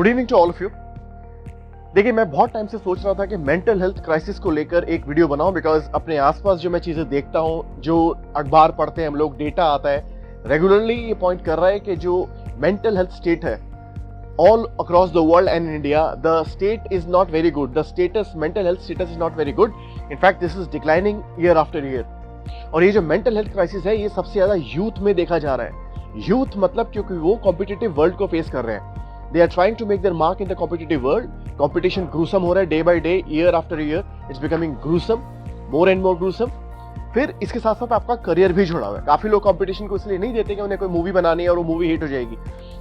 Good evening to all of you. देखिए, मैं बहुत टाइम से सोच रहा था कि मेंटल हेल्थ क्राइसिस को लेकर एक वीडियो बनाऊं, बिकॉज अपने आसपास जो मैं चीजें देखता हूं, जो अखबार पढ़ते हैं हम लोग, डेटा आता है रेगुलरली, ये पॉइंट कर रहा है कि जो मेंटल हेल्थ स्टेट है all across the world and in India, the state is not very good. The status, mental health status is not very good. In fact this is declining year after year. और ये जो mental health crisis है, ये सबसे ज्यादा youth में देखा जा रहा है। यूथ मतलब क्योंकि वो कॉम्पिटिटिव वर्ल्ड को फेस कर रहे हैं। They are trying to make their mark in the competitive world. Competition gruesome हो रहा है day by day, year after year. It's becoming gruesome, more and more gruesome. फिर इसके साथ साथ आपका करियर भी जुड़ा हुआ है। काफी लोग कंपटीशन को इसलिए नहीं देते कि उन्हें कोई मूवी बनानी है और वो मूवी हिट हो जाएगी।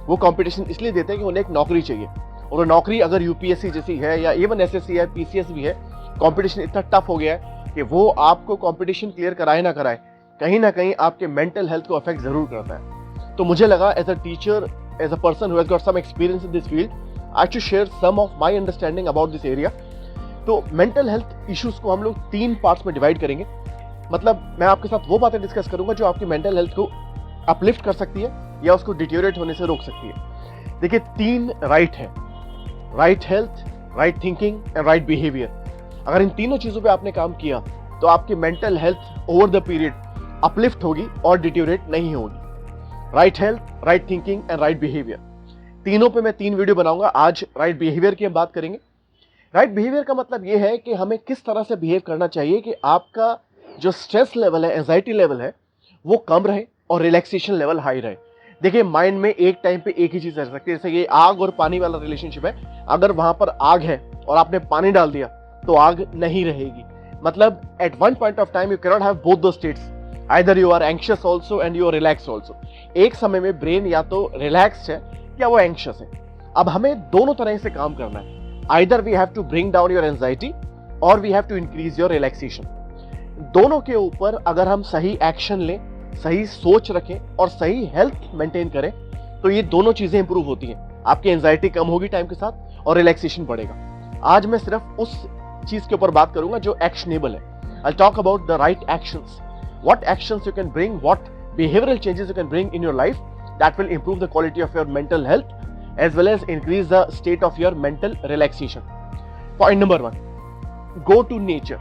वो कंपटीशन इसलिए देते हैं कि उन्हें एक नौकरी चाहिए, और वो नौकरी अगर यूपीएससी जैसी है या इवन एसएससी है, पीसीएस भी है, कंपटीशन इतना टफ हो गया है कि वो आपको कंपटीशन क्लियर कराए ना कराए, कहीं ना कहीं आपके मेंटल हेल्थ को अफेक्ट जरूर करता है। तो मुझे लगा as a teacher, as a person who has got some experience in this field, I should share some of my understanding about this area. तो मेंटल हेल्थ इश्यूज को हम लोग 3 पार्ट्स में डिवाइड करेंगे। मतलब मैं आपके साथ वो बातें डिस्कस करूंगा जो आपकी मेंटल हेल्थ को अपलिफ्ट कर सकती है या उसको डिटेरियोरेट होने से रोक सकती है। देखिए, 3 राइट है: right health, right thinking and right behaviour. अगर इन तीनों चीजों पे आपने काम किया तो आपकी mental health over the period uplift होगी और डिटेरियोरेट नहीं होगी। Right health, right thinking and right behaviour, तीनों पे मैं 3 वीडियो बनाऊंगा। आज राइट बिहेवियर की हम बात करेंगे। राइट बिहेवियर का मतलब यह है कि हमें किस तरह से बिहेव करना चाहिए कि आपका जो स्ट्रेस लेवल है, एंजाइटी लेवल है, वो कम रहे और रिलैक्सेशन लेवल हाई रहे। देखिए, माइंड में एक टाइम पे एक ही चीज रह सकती है। जैसे ये आग और पानी वाला रिलेशनशिप है, अगर वहां पर आग है और आपने पानी डाल दिया तो आग नहीं रहेगी। मतलब at one point of time you can not have both the states, either you are anxious also and you are relax also. एक समय में ब्रेन या तो रिलैक्स्ड है या वो एंग्शियस है। अब हमें दोनों तरह से काम करना है। Either we have to bring down your anxiety और we have to increase your relaxation. दोनों के ऊपर अगर हम सही एक्शन लें, सही सोच रखें और सही हेल्थ मेंटेन करें तो ये दोनों चीजें इंप्रूव होती हैं। आपकी एंजाइटी कम होगी टाइम के साथ और रिलैक्सेशन बढ़ेगा। आज मैं सिर्फ उस चीज के ऊपर बात करूंगा जो एक्शनेबल है। I talk about the right actions, what actions you can bring, what behavioral changes you can bring in your life that will improve the quality of your mental health as well as increase the state of your mental relaxation. Point number 1, go to nature.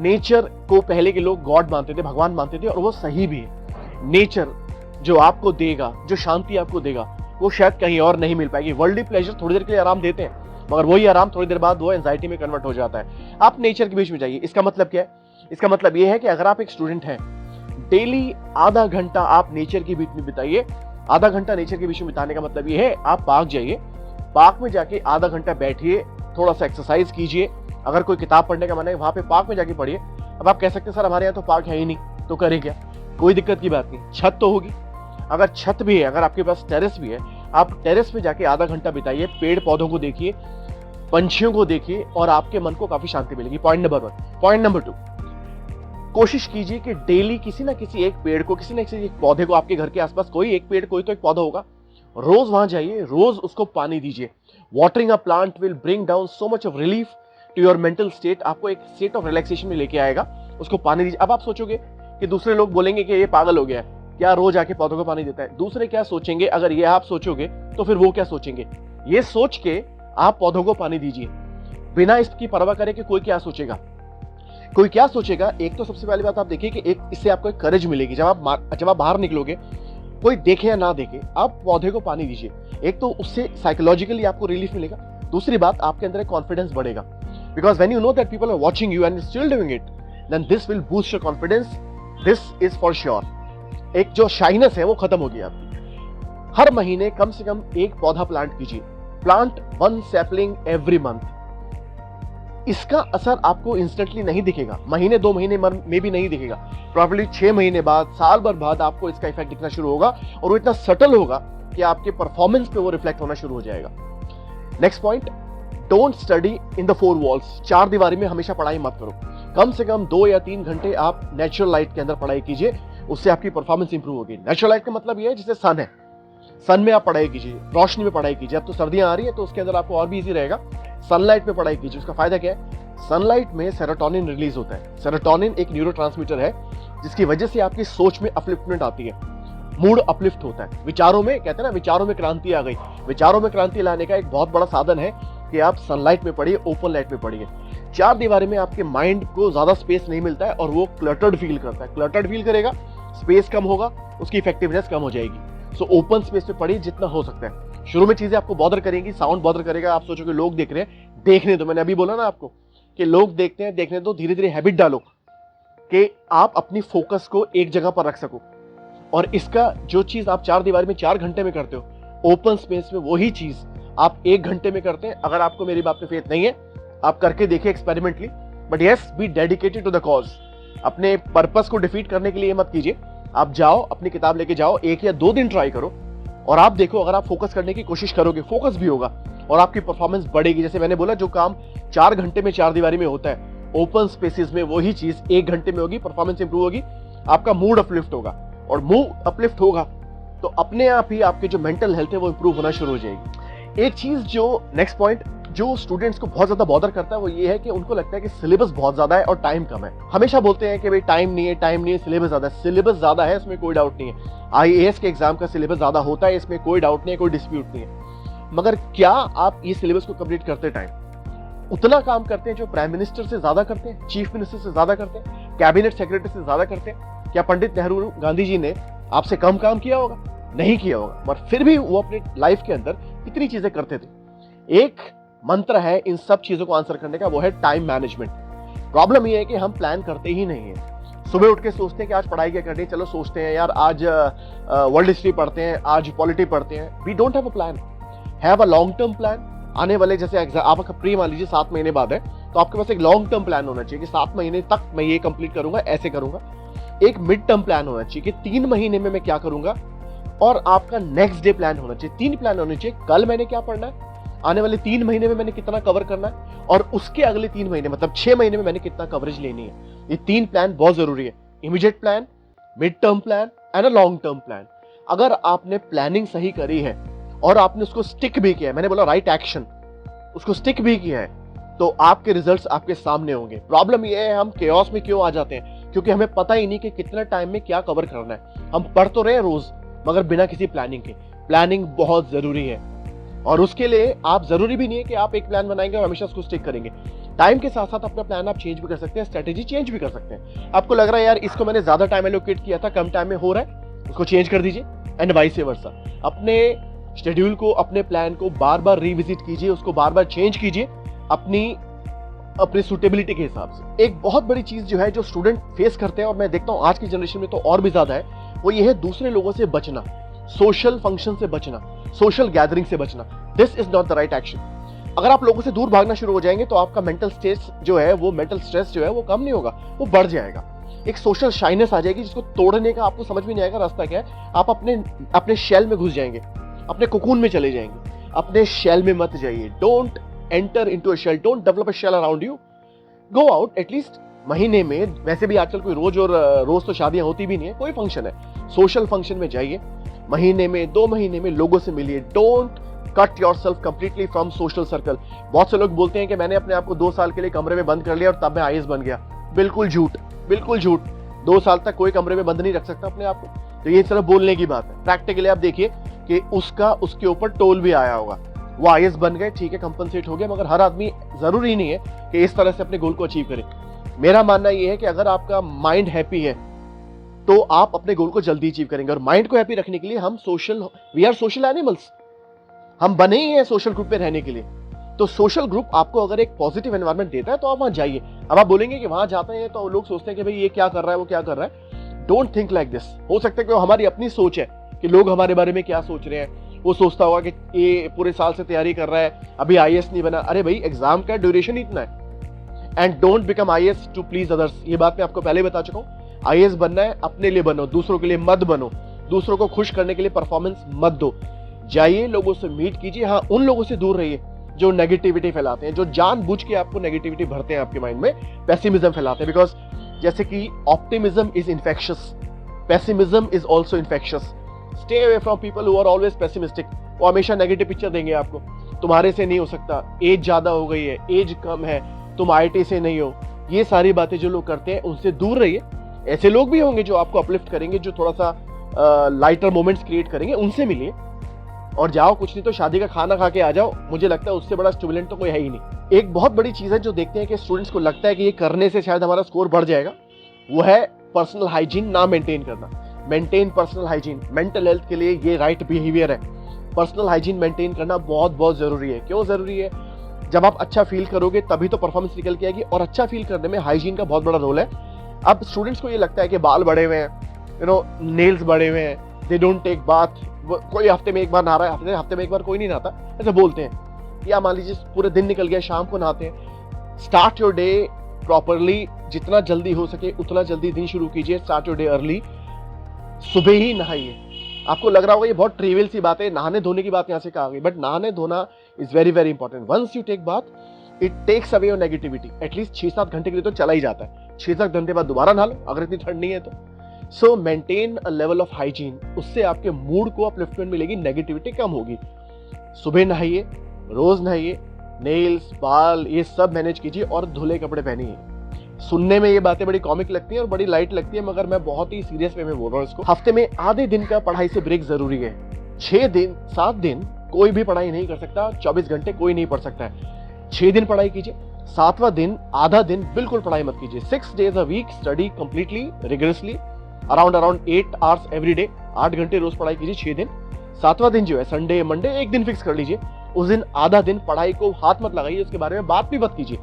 Nature को पहले के लोग God मानते थे, भगवान मानते थे, और वो सही भी है। नेचर जो आपको देगा, जो शांति आपको देगा, वो शायद कहीं और नहीं मिल पाएगी। वर्ल्डली प्लेजर थोड़ी देर के लिए आराम देते हैं, मगर वही आराम थोड़ी देर बाद वो एंजाइटी में कन्वर्ट हो जाता है। आप नेचर के बीच में जाइए। इसका मतलब क्या है? इसका मतलब यह है कि अगर आप एक स्टूडेंट हैं, डेली आधा घंटा आप नेचर के बीच में बिताइए। आधा घंटा नेचर के बीच में बिताने का मतलब यह है, आप पार्क जाइए, पार्क में जाके आधा घंटा बैठिए, थोड़ा सा एक्सरसाइज कीजिए। अगर कोई किताब पढ़ने का मन है, वहां पे पार्क में जाके पढ़िए। अब आप कह सकते हैं सर हमारे यहाँ तो पार्क है ही नहीं, तो करें क्या? कोई दिक्कत की बात नहीं, छत तो होगी। अगर छत भी है, अगर आपके पास टेरेस भी है, आप टेरेस पे जाके आधा घंटा बिताइए, पेड़ पौधों को देखिए, पंछियों को देखिए, और आपके मन को काफी शांति मिलेगी। Point number 1। पॉइंट नंबर 2, कोशिश कीजिए कि डेली किसी ना किसी एक पेड़ को, किसी ना किसी एक पौधे को, आपके घर के आसपास कोई एक पेड़, कोई तो एक पौधा होगा, रोज वहां जाइए, रोज उसको पानी दीजिए। Watering a plant will bring down so much of relief to your mental state. आपको एक स्टेट ऑफ रिलैक्सेशन में लेके आएगा। उसको पानी दीजिए। अब आप सोचोगे कि दूसरे लोग बोलेंगे कि ये पागल हो गया है, क्या रोज आके पौधों को पानी देता है। दूसरे क्या सोचेंगे? अगर ये आप सोचोगे तो फिर वो क्या सोचेंगे? ये सोच के आप पौधों को पानी दीजिए, बिना इसकी परवाह करे कि कोई क्या सोचेगा। कोई क्या सोचेगा? एक तो सबसे पहली बात आप देखिए कि एक इससे आपको एक करेज मिलेगी। जब आप बाहर निकलोगे, कोई देखे या ना देखे, आप पौधे को पानी दीजिए। एक तो उससे साइकोलॉजिकली आपको रिलीफ मिलेगा। दूसरी बात, आपके अंदर एक कॉन्फिडेंस बढ़ेगा, because when you know that people are watching you and you still doing it, then this will boost your confidence. This is for sure. एक जो शाइनेस है वो खत्म होगी आपकी। हर महीने कम से कम एक पौधा प्लांट कीजिए। Plant 1 sapling every month. इसका असर आपको इंस्टेंटली नहीं दिखेगा, महीने 2 महीने में भी नहीं दिखेगा। प्रॉब्ली 6 महीने बाद, साल भर बाद आपको इसका इफेक्ट दिखना शुरू होगा, और वो इतना सटल होगा कि आपके परफॉर्मेंस पे वो रिफ्लेक्ट होना शुरू हो जाएगा। Next point, don't study in the 4 walls. 4 दीवारी में हमेशा पढ़ाई मत करो। कम से कम 2 या 3 घंटे आप नेचुरल लाइट के अंदर पढ़ाई कीजिए, उससे आपकी परफॉर्मेंस इंप्रूव होगी। नेचुरल लाइट का मतलब ये है जैसे सन है, सन में आप पढ़ाई कीजिए, रोशनी में पढ़ाई कीजिए। अब तो सर्दियां आ रही है तो उसके अंदर आपको और भी इजी रहेगा। सनलाइट में पढ़ाई कीजिए। उसका फायदा क्या है? सनलाइट में सेरोटोनिन रिलीज होता है। सेरोटोनिन एक न्यूरोट्रांसमीटर है जिसकी वजह से आपकी सोच में अपलिफ्टमेंट आती है। मूड अपलिफ्ट होता है। विचारों में, कहते हैं ना, विचारों में क्रांति आ गई। विचारों में क्रांति लाने का एक बहुत बड़ा साधन है कि आप सनलाइट में पढ़िए, ओपन लाइट में पढ़िए। चार दीवारी में आपके माइंड को ज्यादा स्पेस नहीं मिलता है और वो क्लटर्ड फील करता है। क्लटर्ड फील करेगा, स्पेस कम होगा, उसकी इफेक्टिवनेस कम हो जाएगी। सो ओपन स्पेस में पढ़िए जितना हो सकता है। शुरू में चीजें आपको बॉदर करेंगी, साउंड बॉदर करेगा, आप सोचोगे लोग देख रहे हैं, देखने दो। मैंने अभी बोला ना आपको कि लोग देखते हैं, देखने दो। धीरे धीरे हैबिट डालो कि आप अपनी फोकस को एक जगह पर रख सको। और इसका जो चीज आप चार दीवारी में 4 घंटे में करते हो, ओपन स्पेस में वही चीज आप 1 घंटे में करते हैं। अगर आपको मेरी बात पे फेथ नहीं है, आप करके देखिए experimentally, but yes, be dedicated to the cause. अपने पर्पस को डिफीट करने के लिए मत कीजिए। आप जाओ, अपनी किताब लेके जाओ, 1 या 2 दिन ट्राई करो और आप देखो, अगर आप फोकस करने की कोशिश करोगे, फोकस भी होगा और आपकी परफॉर्मेंस बढ़ेगी। जैसे मैंने बोला, जो काम 4 घंटे में चार दीवारी में होता है, ओपन स्पेसेस में वही चीज 1 घंटे में होगी। परफॉर्मेंस इंप्रूव होगी, आपका मूड अपलिफ्ट होगा, और मूड अपलिफ्ट होगा तो अपने आप ही आपके जो मेंटल हेल्थ है वो इंप्रूव होना शुरू हो जाएगी। एक चीज जो नेक्स्ट पॉइंट जो स्टूडेंट्स को बहुत ज्यादा बॉदर करता है वो ये है कि उनको लगता है कि सिलेबस बहुत ज्यादा है और टाइम कम है। हमेशा बोलते हैं कि भाई टाइम नहीं है, टाइम नहीं है, सिलेबस ज्यादा है। सिलेबस ज्यादा है, इसमें कोई डाउट नहीं है। आईएएस के एग्जाम का सिलेबस ज्यादा होता है, इसमें कोई डाउट नहीं है, कोई डिस्प्यूट नहीं है। मगर क्या आप ये सिलेबस को कंप्लीट करते टाइम उतना काम करते हैं जो प्राइम मिनिस्टर से ज्यादा करते हैं, चीफ मिनिस्टर से ज्यादा करते हैं, कैबिनेट सेक्रेटरी से ज्यादा करते हैं? क्या पंडित नेहरू गांधी जी ने आपसे कम काम किया होगा? नहीं किया होगा, मगर फिर भी वो अपनी लाइफ के अंदर कितनी चीजें करते थे। एक मंत्र है इन सब चीजों को आंसर करने का, वो है टाइम मैनेजमेंट। प्रॉब्लम ये है कि हम प्लान करते ही नहीं है। सुबह उठ के सोचते हैं कि आज पढ़ाई क्या करनी है, चलो सोचते हैं यार आज वर्ल्ड हिस्ट्री पढ़ते हैं, आज पॉलिटी पढ़ते हैं। We don't have a plan, have a long term plan. आने वाले जैसे आपका प्री मान लीजिए 7 महीने बाद है, तो आपके पास एक लॉन्ग टर्म प्लान होना चाहिए कि 7 महीने तक मैं ये कंप्लीट करूंगा, ऐसे करूंगा। एक मिड टर्म प्लान होना चाहिए कि 3 महीने में मैं क्या करूंगा, और आपका नेक्स्ट डे प्लान होना चाहिए। 3 प्लान होने चाहिए, कल मैंने क्या पढ़ना है, आने वाले 3 महीने में मैंने कितना कवर करना है, और उसके अगले 3 महीने मतलब 6 महीने में मैंने कितना कवरेज लेनी है। ये 3 प्लान बहुत जरूरी है। Immediate plan, mid term plan and a long term plan. अगर आपने प्लानिंग सही करी है और आपने उसको स्टिक भी किया है, मैंने बोला राइट एक्शन, उसको स्टिक भी किया है, तो आपके रिजल्ट्स आपके सामने होंगे। प्रॉब्लम ये है, हम केओस में क्यों आ जाते हैं, क्योंकि हमें पता ही नहीं कि कितने टाइम में क्या कवर करना है। हम पढ़ तो रहे रोज, मगर बिना किसी प्लानिंग के। प्लानिंग बहुत जरूरी है, और उसके लिए आप जरूरी भी नहीं है कि आप एक प्लान बनाएंगे और हमेशा उसको स्टिक करेंगे। टाइम के साथ साथ अपना प्लान आप चेंज भी कर सकते हैं, स्ट्रेटेजी चेंज भी कर सकते हैं। आपको लग रहा है यार इसको मैंने ज्यादा टाइम एलोकेट किया था, कम टाइम में हो रहा है, उसको चेंज कर दीजिए, एंड वाइस वर्सा। अपने शेड्यूल को, अपने प्लान को बार बार रिविजिट कीजिए, उसको बार बार चेंज कीजिए अपनी सुटेबिलिटी के हिसाब से। एक बहुत बड़ी चीज जो है जो स्टूडेंट फेस करते हैं, और मैं देखता हूं आज की जनरेशन में तो और भी ज्यादा है, वो ये है दूसरे लोगों से बचना, सोशल फंक्शन से बचना, सोशल गैदरिंग से बचना। This is not the right action. अगर आप लोगों से दूर भागना शुरू हो जाएंगे तो आपका मेंटल स्ट्रेस जो है वो कम नहीं होगा, वो बढ़ जाएगा। एक सोशल शाइनेस आ जाएगी जिसको तोड़ने का आपको समझ में नहीं आएगा रास्ता क्या है। आप अपने शेल में घुस जाएंगे, अपने कोकून में चले जाएंगे। अपने शेल में मत जाइए। Don't enter into a shell, don't develop a shell around you. Go out at least महीने में, वैसे भी आजकल कोई रोज तो शादियां होती भी नहीं है, कोई फंक्शन है, सोशल फंक्शन में जाइए। महीने में, 2 महीने में लोगों से मिलिए। Don't cut yourself completely from social circle. बहुत से लोग बोलते हैं कि मैंने अपने आप को 2 साल के लिए कमरे में बंद कर लिया और तब मैं आईएएस बन गया। बिल्कुल झूठ, बिल्कुल झूठ। 2 साल तक कोई कमरे में बंद नहीं रख सकता अपने आप को। तो ये सिर्फ बोलने की बात है। प्रैक्टिकली आप देखिए कि उसके ऊपर टोल भी आया होगा। वो आईएएस बन गए, ठीक है, कंपनसेट हो गया, मगर हर आदमी जरूरी नहीं है कि इस तरह से अपने गोल को अचीव करे। मेरा मानना यह है कि अगर आपका माइंड हैप्पी है तो आप अपने गोल को जल्दी अचीव करेंगे। और माइंड को हैप्पी रखने के लिए वी आर सोशल एनिमल्स। हम बने ही हैं सोशल ग्रुप में रहने के लिए। तो सोशल ग्रुप आपको अगर एक पॉजिटिव एनवायरनमेंट देता है तो आप वहां जाइए। अब आप बोलेंगे कि वहां जाते हैं तो लोग सोचते हैं कि भाई ये क्या कर रहा है, वो क्या कर रहा है। Don't think like this. हो सकता है कि वो हमारी अपनी सोच है कि लोग हमारे बारे में क्या सोच रहे हैं। वो सोचता होगा कि ये पूरे साल से तैयारी कर रहा है, अभी आईएएस नहीं बना। अरे भाई, एग्जाम का ड्यूरेशन ही इतना है। And don't become IAS to please others. ये बात मैं आपको पहले बता चुका हूं। आईएएस बनना है, अपने लिए बनो, दूसरों के लिए मत बनो। दूसरों को खुश करने के लिए परफॉर्मेंस मत दो। जाइए, लोगों से मीट कीजिए। हाँ, उन लोगों से दूर रहिए जो नेगेटिविटी फैलाते हैं, जो जानबूझ के आपको नेगेटिविटी भरते हैं आपके माइंड में, पेसिमिज्म फैलाते हैं। बिकॉज जैसे कि optimism is infectious, pessimism is also infectious. Stay away from people who are always pessimistic. वो हमेशा नेगेटिव पिक्चर देंगे आपको। तुम्हारे से नहीं हो सकता, एज ज्यादा हो गई है, एज कम है, तुम आईटी से नहीं हो। ये सारी बातें जो लोग करते हैं उनसे दूर रहिए। ऐसे लोग भी होंगे जो आपको अपलिफ्ट करेंगे, जो थोड़ा सा लाइटर मोमेंट्स क्रिएट करेंगे उनसे मिलिए और जाओ, कुछ नहीं तो शादी का खाना खा के आ जाओ। मुझे लगता है उससे बड़ा स्टिमुलेंट तो कोई है ही नहीं। एक बहुत बड़ी चीज है जो देखते हैं कि स्टूडेंट्स को लगता है कि ये करने से शायद हमारा स्कोर बढ़ जाएगा, वो है पर्सनल हाइजीन ना मेंटेन करना। Maintain personal hygiene, mental health के लिए ये राइट बिहेवियर है। पर्सनल हाइजीन मेंटेन करना बहुत बहुत जरूरी है। क्यों जरूरी है? जब आप अच्छा फील करोगे तभी तो परफॉर्मेंस निकल के आएगी, और अच्छा फील करने में हाइजीन का बहुत बड़ा रोल है। अब स्टूडेंट्स को ये लगता है कि बाल बड़े हुए हैं, नेल्स बड़े हुए हैं, दे डोंट टेक बाथ, कोई हफ्ते में एक बार नहा रहा है, हफ्ते में एक बार कोई नहीं नहाता, ऐसे बोलते हैं। या मान लीजिए पूरे दिन निकल गया, शाम को नहाते हैं। स्टार्ट योर डे प्रॉपरली, जितना जल्दी हो सके उतना जल्दी दिन शुरू कीजिए। स्टार्ट योर डे अर्ली, सुबह ही नहाइए। आपको लग रहा होगा ये बहुत ट्रिवियल सी बात है, नहाने धोने की बात यहाँ से कहा गई, बट नहाने धोना is very very important. Once you take bath it takes away your negativity. At least 6-7 घंटे के लिए तो चला ही जाता है। 6-7 घंटे बाद दोबारा नहा लो अगर इतनी ठंड नहीं है तो। सो maintain a level of hygiene, उससे आपके मूड को अपलिफ्टमेंट मिलेगी, नेगेटिविटी कम होगी। सुबह नहाइए, रोज नहाइए, नेल्स बाल ये सब मैनेज कीजिए और धुले कपड़े पहनिए। सुनने में ये बातें बड़ी कॉमिक लगती हैं और बड़ी लाइट लगती है, मगर मैं बहुत ही सीरियस वे में बोल रहा हूँ इसको। हफ्ते में आधे दिन का पढ़ाई से ब्रेक जरूरी है। 6 दिन 7 दिन कोई भी पढ़ाई नहीं कर सकता, 24 घंटे कोई नहीं पढ़ सकता है। 6 दिन पढ़ाई कीजिए, 7वां दिन आधा दिन बिल्कुल पढ़ाई मत कीजिए। 6 days a week study completely rigorously around 8 hours every day. 8 घंटे रोज पढ़ाई कीजिए 6 दिन। 7वां दिन जो है संडे मंडे एक दिन फिक्स कर लीजिए, उस दिन आधा दिन पढ़ाई को हाथ मत लगाइए, उसके बारे में बात भी मत कीजिए।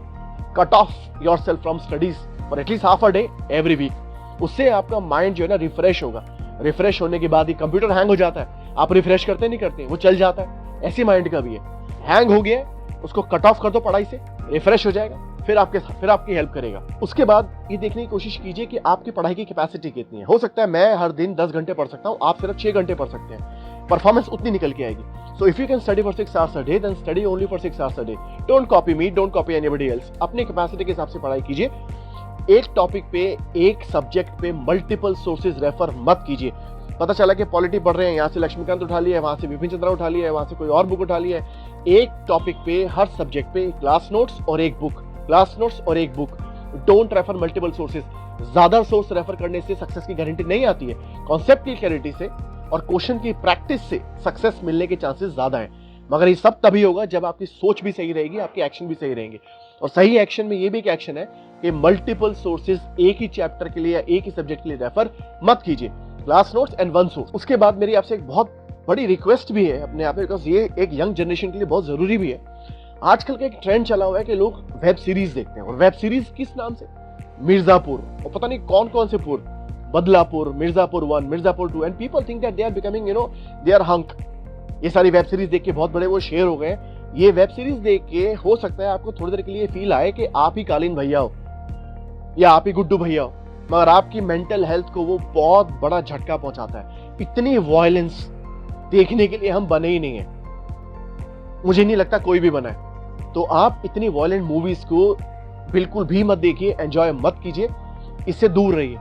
Cut off yourself from studies for at least half a day every week. उससे आपका माइंड जो है ना रिफ्रेश होगा। रिफ्रेश होने के बाद ही कंप्यूटर हैंग हो जाता है, आप रिफ्रेश करते नहीं करते, वो चल जाता है। ऐसे माइंड का भी है, हैंग हो गया उसको कट ऑफ कर दो पढ़ाई से, रिफ्रेश हो जाएगा, फिर आपकी हेल्प करेगा। उसके बाद ये देखने की कोशिश कीजिए कि आपकी पढ़ाई की कैपेसिटी कितनी है। हो सकता है मैं हर दिन 10 घंटे पढ़ सकता हूँ, आप सिर्फ 6 घंटे पढ़ सकते हैं, परफॉर्मेंस उतनी निकल के आएगी। So if you can study for 6 hours a day, then study only for 6 hours a day. Don't copy me, don't copy anybody else. अपने कैपेसिटी के हिसाब से पढ़ाई कीजिए। एक टॉपिक पे, एक सब्जेक्ट पे मल्टीपल सोर्सेज रेफर मत कीजिए। पता चला कि पॉलिटी पढ़ रहे हैं, यहाँ से लक्ष्मीकांत उठा लिया है, वहां से विपिन चंद्रा उठा लिया है, वहां से कोई और बुक उठा लिया है। एक टॉपिक पे, हर सब्जेक्ट पे क्लास नोट्स और एक बुक, क्लास नोट्स और एक book. Don't refer multiple sources. ज्यादा सोर्स रेफर करने से सक्सेस की गारंटी नहीं आती है। कॉन्सेप्ट की क्लैरिटी से और क्वेश्चन की प्रैक्टिस से सक्सेस मिलने के चांसेस ज्यादा हैं, मगर ये सब तभी होगा जब आपकी सोच भी सही रहेगी, आपके एक्शन भी सही रहेंगे। और सही एक्शन में ये भी एक एक्शन है कि मल्टीपल सोर्सेज एक ही चैप्टर के लिए या एक ही सब्जेक्ट के लिए रेफर मत कीजिए। Class notes and one source. उसके बाद मेरी आपसे एक बहुत बड़ी रिक्वेस्ट भी है अपने आप में, बिकॉज ये एक यंग जनरेशन के लिए बहुत जरूरी भी है। आजकल का एक ट्रेंड चला हुआ है कि लोग वेब सीरीज देखते हैं, और वेब सीरीज किस नाम से? मिर्जापुर, और पता नहीं कौन कौन से पुर, Badlapur, Mirzapur 1, Mirzapur 2, and people think that they are becoming they are hunk. ये सारी वेब सीरीज देख के बहुत बड़े वो शेर हो गए। ये वेब सीरीज देख के हो सकता है आपको थोड़ी देर के लिए फील आए कि आप ही कालीन भैया हो या आप ही गुड्डू भैया हो, मगर आपकी मेंटल हेल्थ को वो बहुत बड़ा झटका पहुंचाता है। इतनी वायलेंस देखने के लिए हम बने ही नहीं है, मुझे नहीं लगता कोई भी बना है। तो आप इतनी वायलेंट मूवीज को बिल्कुल भी मत देखिए, एंजॉय मत कीजिए, इससे दूर रहिए।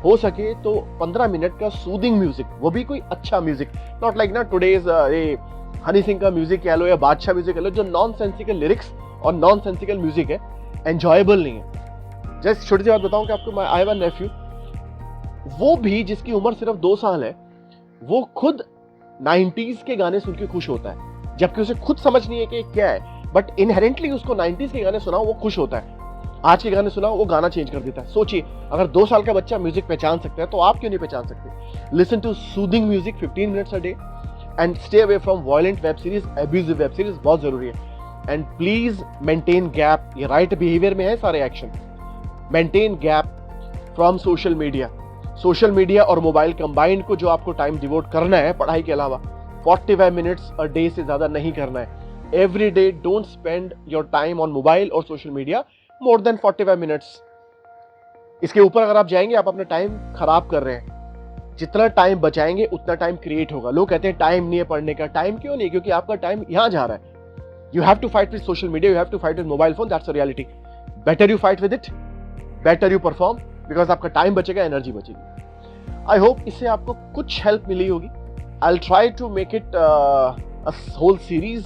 हो सके तो 15 मिनट का सूदिंग म्यूजिक, वो भी कोई अच्छा म्यूजिक, नॉट लाइक ना टुडेज हनी सिंह का म्यूजिक कह लो या बादशाह म्यूजिक कह लो, जो नॉन सेंसिकल लिरिक्स और नॉन सेंसिकल म्यूजिक है, एंजॉयबल नहीं है। जस्ट छोटी सी बात बताऊं कि आपको, आई हैव अ नेफ्यू, वो भी जिसकी उम्र सिर्फ 2 साल है, वो खुद 90s के गाने सुन के खुश होता है, जबकि उसे खुद समझ नहीं है कि क्या है, बट इनहेरेंटली उसको 90s के गाने सुनाओ वो खुश होता है। आज के गाने सुनाओ वो गाना चेंज कर देता है। सोचिए, अगर 2 साल का बच्चा म्यूजिक पहचान सकता है तो आप क्यों नहीं पहचान सकते? Listen to soothing music 15 minutes a day and stay away from violent web series, abusive web series, बहुत जरूरी है। एंड प्लीज मेंटेन गैप, ये राइट बिहेवियर में है सारे action. Maintain gap from social media. Social media और mobile combined को जो आपको टाइम डिवोट करना है पढ़ाई के अलावा, 45 मिनट्स अ डे से ज्यादा नहीं करना है। Every day don't spend your time on mobile और social media more than 45 minutes. इसके ऊपर अगर आप जाएंगे आप अपना टाइम खराब कर रहे हैं। जितना टाइम बचाएंगे उतना टाइम क्रिएट होगा। लोग कहते हैं टाइम नहीं है पढ़ने का, टाइम क्यों नहीं? क्योंकि आपका टाइम यहां जा रहा है। You have to fight with social media, you have to fight with mobile phone, that's a reality. Better you fight with it, better you perform, because आपका टाइम बचेगा, एनर्जी बचेगी। आई होप इससे आपको कुछ हेल्प मिली होगी। I will try to make it a whole series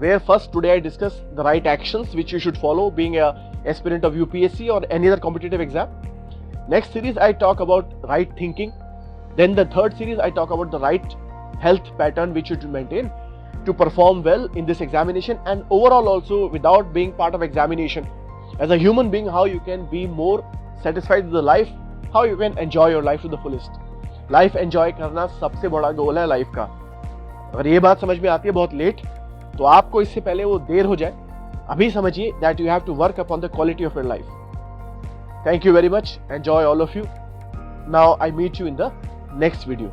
where first today I discuss the right actions which you should follow being a aspirant of UPSC or any other competitive exam. Next series I talk about right thinking, Then the third series, I talk about the right health pattern which you should maintain to perform well in this examination, and overall also without being part of examination, as a human being, how you can be more satisfied with the life, how you can enjoy your life to the fullest. Life enjoy करना सबसे बड़ा गोल है life का. अगर ये बात समझ में आती है बहुत लेट, तो आपको इससे पहले वो देर हो जाए, अभी समझिए that you have to work upon the quality of your life. Thank you very much. Enjoy all of you. Now I meet you in the next video.